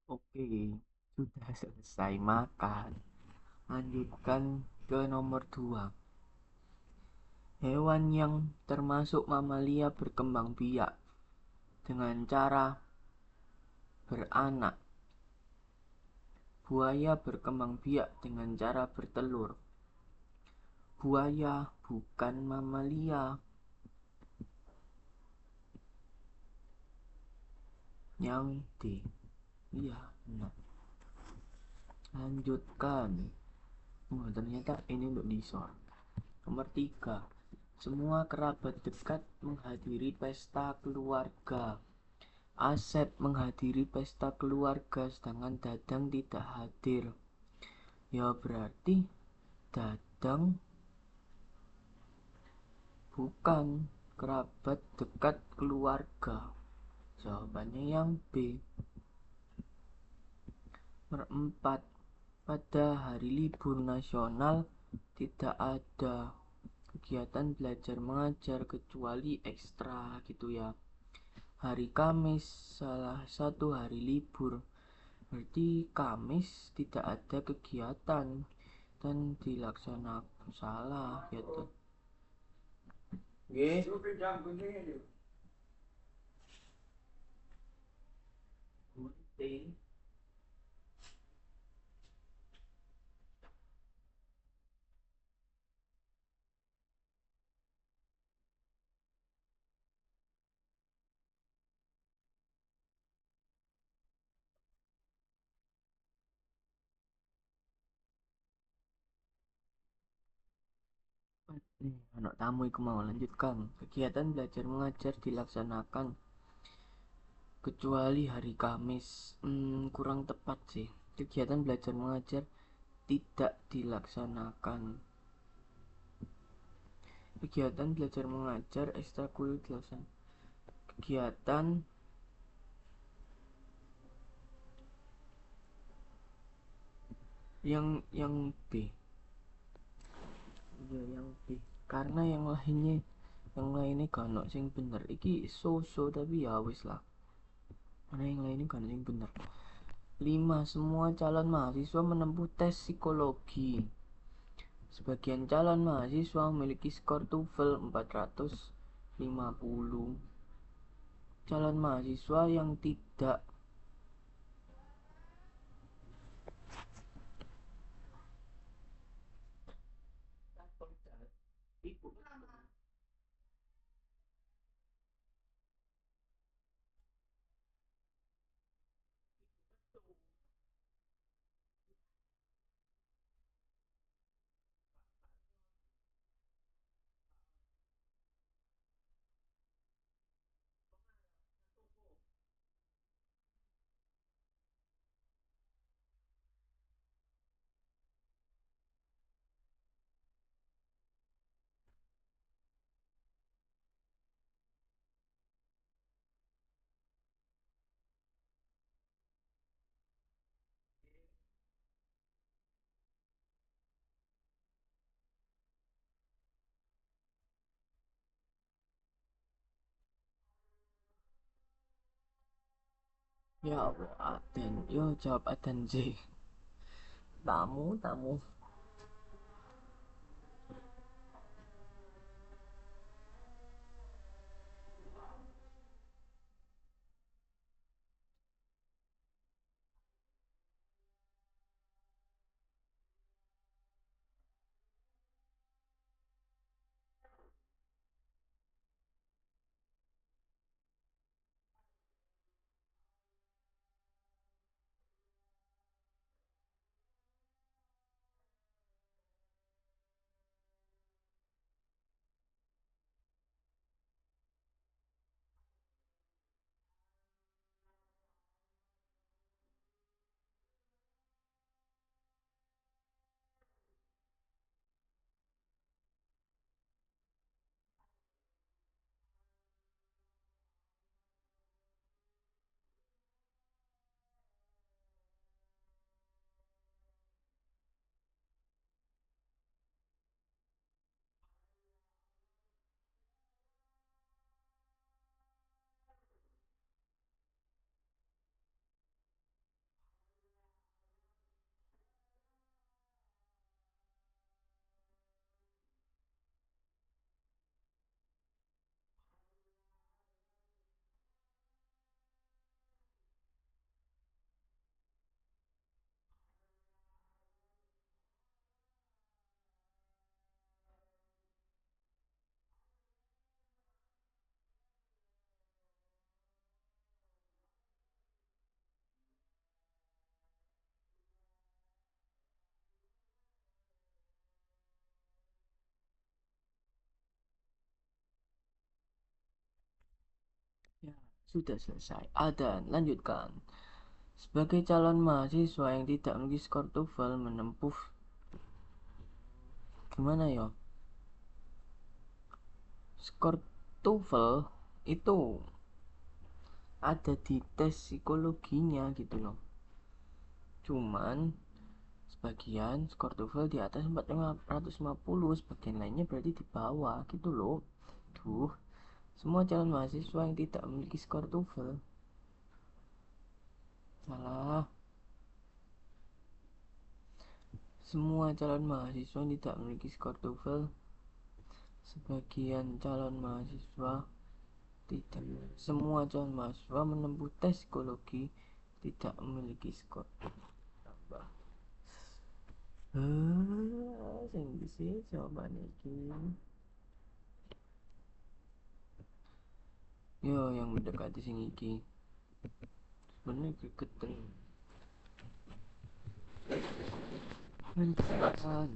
Oke, sudah selesai makan. Lanjutkan ke nomor 2. Hewan yang termasuk mamalia berkembang biak dengan cara beranak. Buaya berkembang biak dengan cara bertelur. Buaya bukan mamalia. Yang D. Iya, benar. Lanjutkan. Ternyata ini untuk disor. Nomor 3. Semua kerabat dekat menghadiri pesta keluarga. Asep menghadiri pesta keluarga sedangkan Dadang tidak hadir. Ya berarti Dadang bukan kerabat dekat keluarga. Jawabannya yang B. Nomor 4. Pada hari libur nasional tidak ada kegiatan belajar mengajar kecuali ekstra gitu ya. Hari Kamis salah satu hari libur. Berarti Kamis tidak ada kegiatan dan dilaksanakan salah gitu. Nggih. Gunting. Anak tamu iku mau lanjutkan. Kegiatan belajar mengajar dilaksanakan kecuali hari Kamis. Kurang tepat sih. Kegiatan belajar mengajar tidak dilaksanakan. Kegiatan belajar mengajar ekstrakurikuler dilaksanakan. Kegiatan yang B. Ya yang B. Karena yang lainnya gak ono sing bener. Iki so tapi ya wis lah. Mana yang lainnya gak ono sing bener. 5. Semua calon mahasiswa menempuh tes psikologi. Sebagian calon mahasiswa memiliki skor TOEFL 450. Calon mahasiswa yang tidak ya Allah Aden. Yo jawab Aden J. Tamu. Sudah selesai. Adan, lanjutkan. Sebagai calon mahasiswa yang tidak memiliki skor TOEFL menempuh gimana ya? Skor TOEFL itu ada di tes psikologinya gitu loh. Cuman sebagian skor TOEFL di atas 450, sebagian lainnya berarti di bawah gitu loh. Tuh, semua calon mahasiswa yang tidak memiliki skor TOEFL salah. Semua calon mahasiswa yang tidak memiliki skor TOEFL, sebagian calon mahasiswa tidak, semua calon mahasiswa menempuh tes psikologi tidak memiliki skor tambah. Sing bisa jawaban iki. Yo, yang mendekati sing iki. Sebenarnya gregetan. Lanjutan.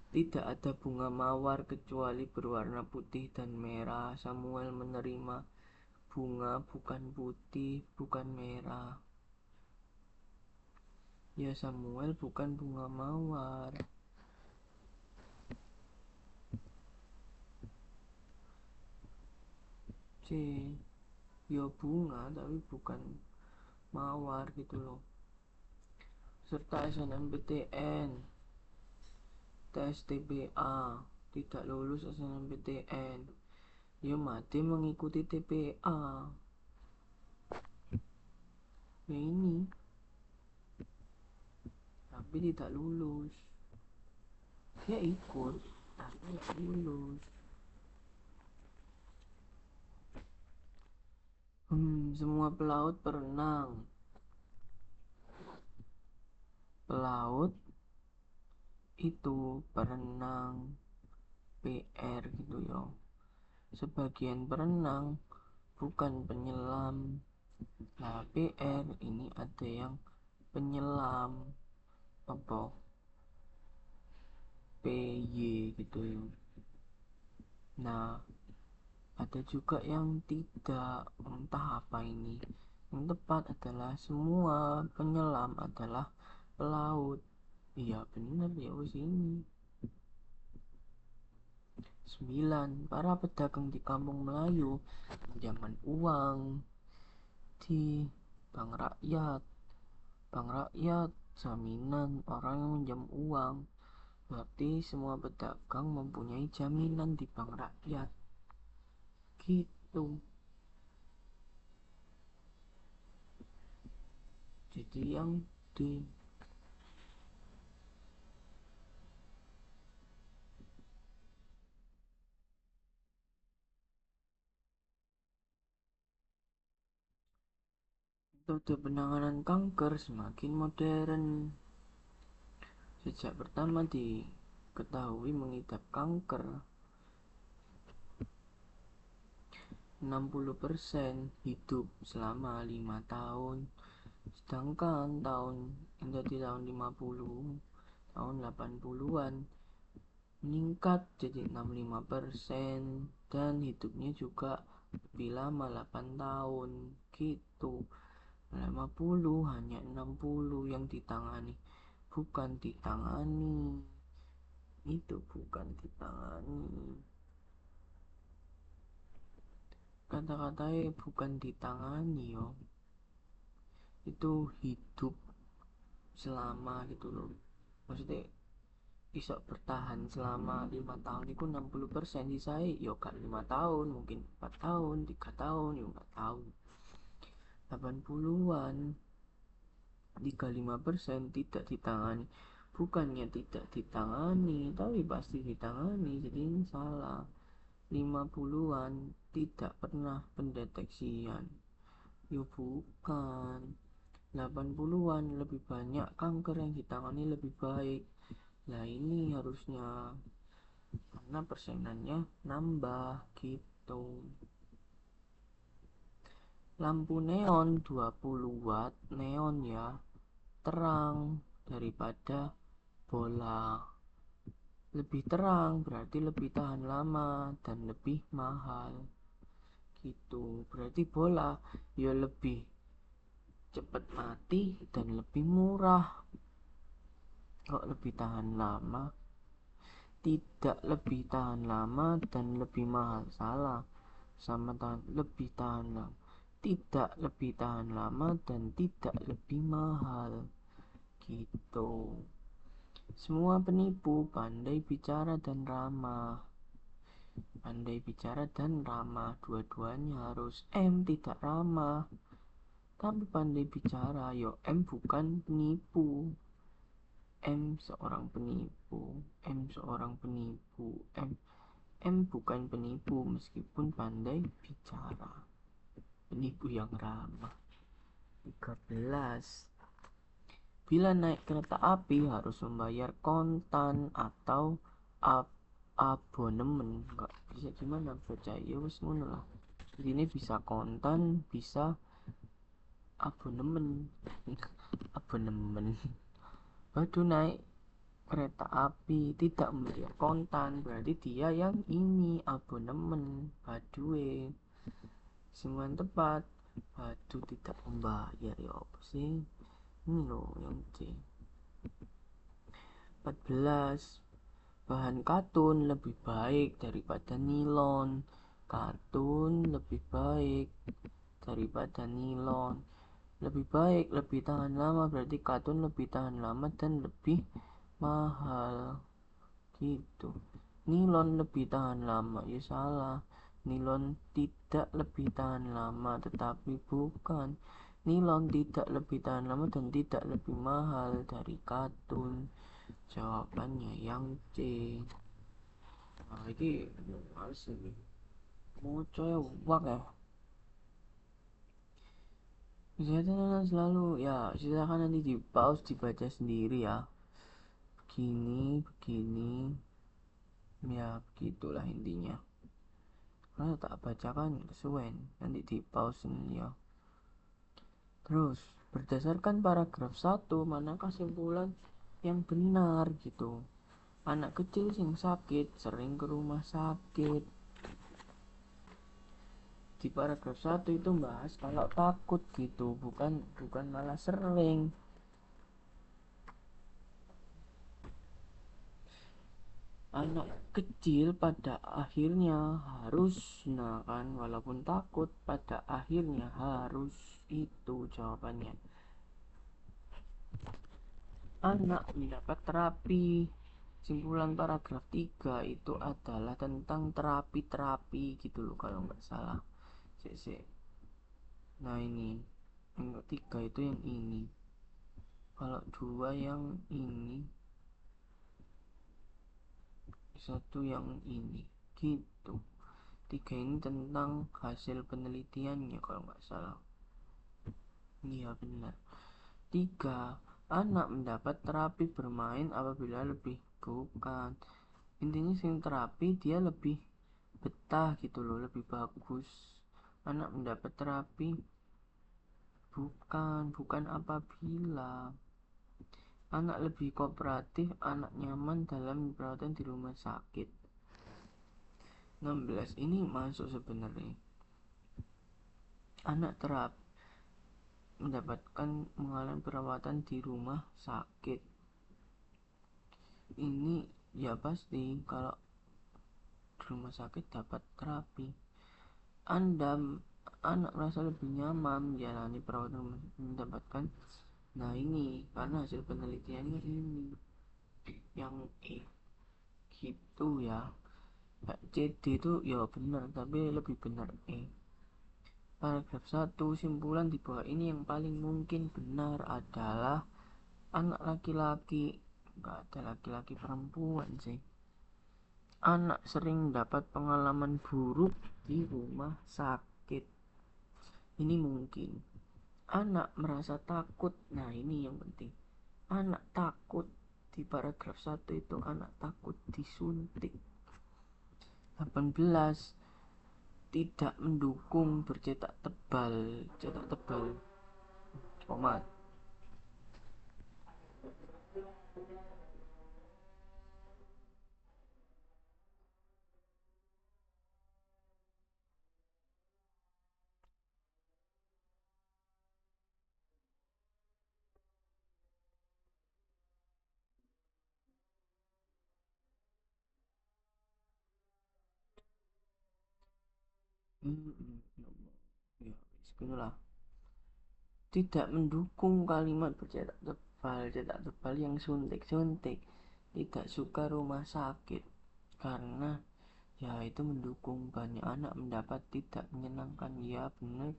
Tidak ada bunga mawar kecuali berwarna putih dan merah. Samuel menerima bunga bukan putih, bukan merah. Ya Samuel bukan bunga mawar. C. Ya bunga tapi bukan mawar gitu loh. Serta SNMPTN, tes TPA, tidak lulus SNMPTN. Ya mati mengikuti TPA. Ya ini, tapi tidak lulus. Ya ikut, tapi tidak lulus. Semua pelaut berenang. Pelaut itu berenang PR gitu ya. Sebagian berenang bukan penyelam. Nah, PR ini ada yang penyelam apa PY gitu ya. Nah, ada juga yang tidak, entah apa ini. Yang tepat adalah semua penyelam adalah pelaut. Iya benar ya wis ini. 9. Para pedagang di kampung Melayu pinjaman uang di bank rakyat. Bank rakyat jaminan orang yang minjam uang. Berarti semua pedagang mempunyai jaminan di bank rakyat. Gitu. Jadi yang di metode penanganan kanker semakin modern. Sejak pertama diketahui mengidap kanker, 60% hidup selama 5 tahun. Sedangkan tahun 50, tahun 80-an meningkat jadi 65% dan hidupnya juga lebih lama 8 tahun gitu. 50 hanya 60 yang ditangani, bukan ditangani. Itu bukan ditangani. Kata-katanya bukan ditangani yo. Itu hidup selama gitu loh. Maksudnya bisa bertahan selama 5 tahun itu 60%. Di saya yo gak 5 tahun, mungkin 4 tahun, 3 tahun, yo gak tahu. 80-an 35% tidak ditangani. Bukannya tidak ditangani, tapi pasti ditangani. Jadi ini salah. 50-an tidak pernah pendeteksian. Yo bukan. 80-an lebih banyak kanker yang ditangani lebih baik. Nah ini harusnya, karena persenannya nambah gitu. Lampu neon 20 watt neon ya, terang daripada bola. Lebih terang berarti lebih tahan lama dan lebih mahal gitu. Berarti bola ya lebih cepat mati dan lebih murah. Kok lebih tahan lama? Tidak lebih tahan lama dan lebih mahal. Salah. Sama tahan, lebih tahan lama. Tidak lebih tahan lama dan tidak lebih mahal. Gitu. Semua penipu pandai bicara dan ramah. Pandai bicara dan ramah, dua-duanya harus. M tidak ramah, tapi pandai bicara. Yo, M bukan penipu. M seorang penipu. M seorang penipu. M bukan penipu meskipun pandai bicara. Penipu yang ramah. 13. Bila naik kereta api harus membayar kontan atau abonemen. Enggak bisa gimana baca ya wis ngono lah. Ini bisa kontan, bisa abonemen. Abonemen. Waduh, naik kereta api tidak membayar kontan berarti dia yang ini abonemen. Badue semuanya tepat. Waduh, tidak membayar ya apa sih ini loh yang C. 14. Bahan katun lebih baik daripada nilon. Katun lebih baik daripada nilon. Lebih baik, lebih tahan lama, berarti katun lebih tahan lama dan lebih mahal. Gitu. Nilon lebih tahan lama, ya salah. Nilon tidak lebih tahan lama, tetapi bukan. Nilon tidak lebih tahan lama dan tidak lebih mahal dari katun. Jawabannya yang C. Nah, ini males ini. Mau coy wak ya. Kesehatan selalu ya, silakan nanti di pause dibaca sendiri ya. Begini, ya begitulah intinya. Karena tak bacakan kesuwen, nanti di pause ya. Terus, berdasarkan paragraf 1, mana kesimpulan yang benar gitu. Anak kecil sing sakit sering ke rumah sakit. Di paragraf 1 itu bahas kalau takut gitu, bukan malah sering. Anak kecil pada akhirnya harus, nah kan, walaupun takut pada akhirnya harus, itu jawabannya. Anak mendapat terapi. Simpulan paragraf 3 itu adalah tentang terapi gitu loh kalau nggak salah. Nah ini yang ketiga itu yang ini. Kalau 2 yang ini, satu yang ini gitu. 3 ini tentang hasil penelitiannya kalau nggak salah. Iya benar. 3. Anak mendapat terapi bermain apabila lebih bukan. Intinya sing terapi dia lebih betah gitu loh, lebih bagus. Anak mendapat terapi bukan apabila. Anak lebih kooperatif, anak nyaman dalam perawatan di rumah sakit. 16 ini masuk sebenarnya. Anak mendapatkan mengalami perawatan di rumah sakit. Ini ya pasti kalau di rumah sakit dapat terapi. Anak merasa lebih nyaman menjalani perawatan mendapatkan. Nah ini karena hasil penelitiannya ini yang E gitu ya. C D itu ya benar tapi lebih benar E. Paragraf 1, simpulan di bawah ini yang paling mungkin benar adalah anak laki-laki. Enggak ada laki-laki, perempuan sih. Anak sering dapat pengalaman buruk di rumah sakit. Ini mungkin. Anak merasa takut. Nah ini yang penting. Anak takut. Di paragraf 1 itu anak takut disuntik. 18. Tidak mendukung bercetak tebal. Cetak tebal Komat. Ya wis lah. Tidak mendukung kalimat cetak tebal yang suntik-suntik. Tidak suka rumah sakit karena ya itu mendukung banyak anak mendapat tidak menyenangkan. Ya benar,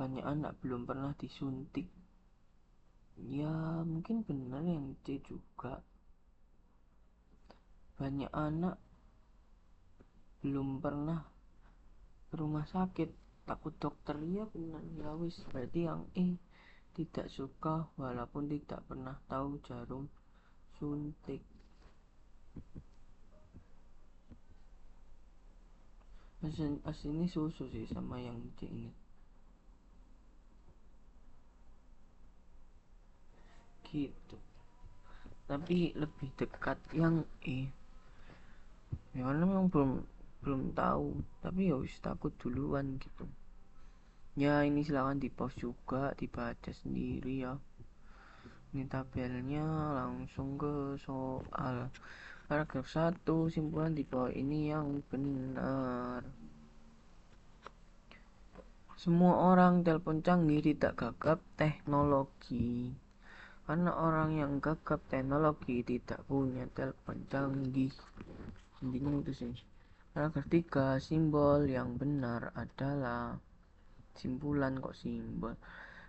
banyak anak belum pernah disuntik. Ya mungkin benar yang C juga. Banyak anak belum pernah ke rumah sakit, takut dokter. Ya benar, ya wis berarti yang E. Tidak suka walaupun tidak pernah tahu jarum suntik. Ini susu sih sama yang C ini gitu, tapi lebih dekat yang E ya karena memang belum belum tahu, tapi ya wis takut duluan gitu. Ya ini silahkan di post juga, dibaca sendiri ya. Ini tabelnya, langsung ke soal paragraf 1. Simpulan di bawah ini yang benar. Semua orang telepon canggih tidak gagap teknologi. Karena orang yang gagap teknologi tidak punya telepon canggih. Intinya itu sih. Paragraf 3, simbol yang benar adalah simpulan kok simbol.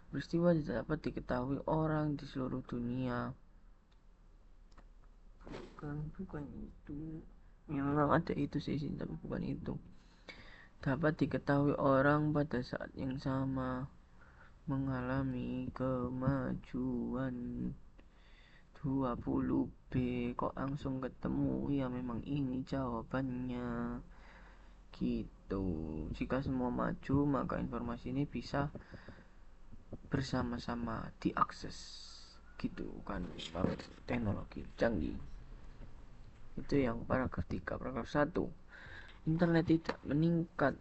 Peristiwa tidak dapat diketahui orang di seluruh dunia. Bukan itu. Ya, memang ada itu sih, tapi bukan itu. Dapat diketahui orang pada saat yang sama mengalami kemajuan. 20B kok langsung ketemu. Ya memang ini jawabannya gitu. Jika semua maju, maka informasi ini bisa bersama-sama diakses gitu kan, teknologi canggih. Itu yang paragraf 3. Paragraf 1, internet tidak meningkat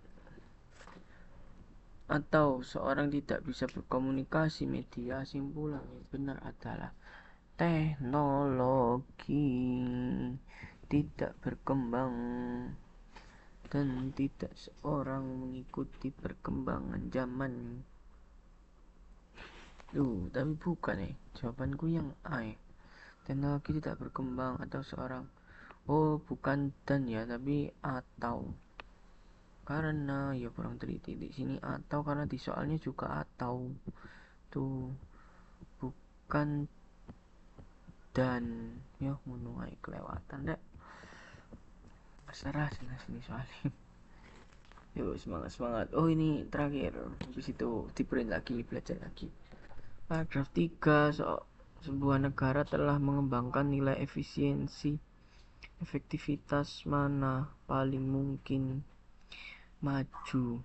atau seorang tidak bisa berkomunikasi media. Simpulan yang benar adalah teknologi tidak berkembang dan tidak seorang mengikuti perkembangan zaman. Tapi bukan jawabanku yang A. Teknologi tidak berkembang atau seorang, bukan dan ya, tapi atau. Karena ya kurang teliti di sini, atau karena di soalnya juga atau tuh, bukan dan. Ya ngono ae kelewatan dek. Serah sini soalnya. Yuk semangat semangat. Ini terakhir, habis itu diprint lagi, belajar lagi. Paragraf 3, sebuah negara telah mengembangkan nilai efektivitas mana paling mungkin maju.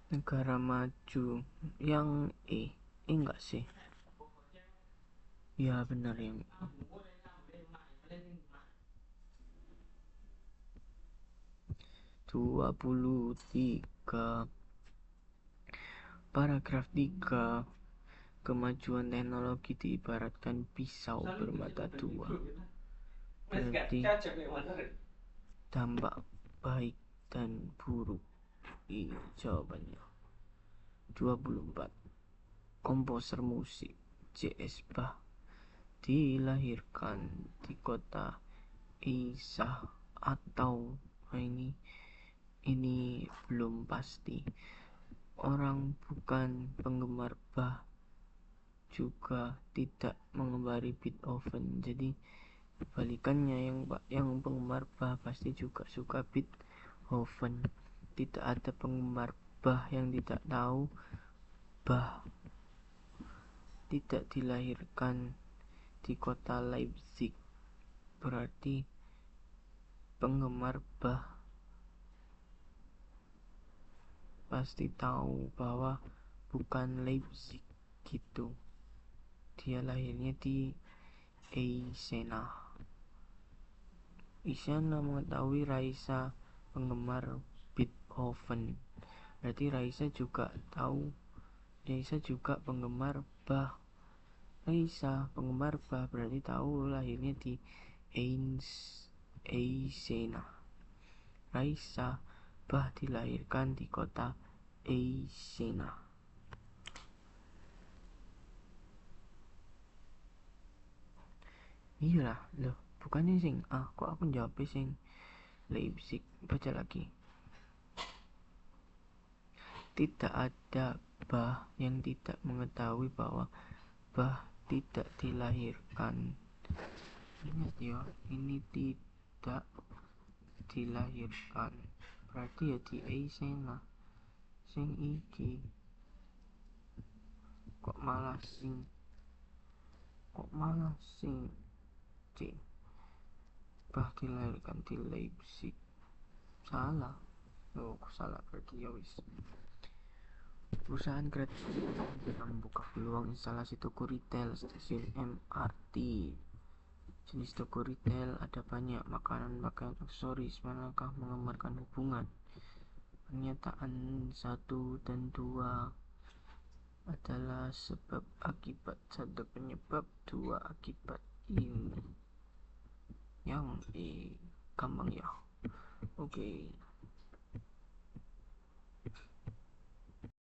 Negara maju yang enggak sih, ya benar yang 23. Paragraf 3, kemajuan teknologi diibaratkan pisau bermata dua. Berarti dampak baik dan buruk. Ini jawabannya. 24, komposer musik C.S. Bach dilahirkan di kota Isa atau ini belum pasti. Orang bukan penggemar Bach juga tidak mengemari Beethoven. Jadi balikannya, yang penggemar Bach pasti juga suka Beethoven. Tidak ada penggemar Bach yang tidak tahu Bach. Tidak dilahirkan di kota Leipzig, berarti penggemar Bach pasti tahu bahwa bukan Leipzig gitu. Dia lahirnya di Eisena. Isana mengetahui Raisa penggemar Beethoven, berarti Raisa juga tahu. Raisa juga penggemar Bach. Raisa penggemar Bach berarti tahu lahirnya di Eisena. Raisa Bah dilahirkan di kota Eisena. Iyalah, loh, bukannya sing kok aku jawab sing Leipzig. Baca lagi. Tidak ada bah yang tidak mengetahui bahwa bah tidak dilahirkan. Ingat ya, ini tidak dilahirkan. Berarti ya di Eisena. Sing iki kok malah sing C. Bah dilahirkan di Leipzig. Salah. Oh, salah berarti ya wis. Perusahaan kreatif juga membuka peluang instalasi toko retail, stasiun MRT. Jenis toko retail ada banyak, makanan, pakaian, aksesoris. Manakah menggambarkan hubungan? Pernyataan 1 dan 2 adalah sebab akibat. 1 penyebab, 2 akibat. Ini yang gampang ya. Oke.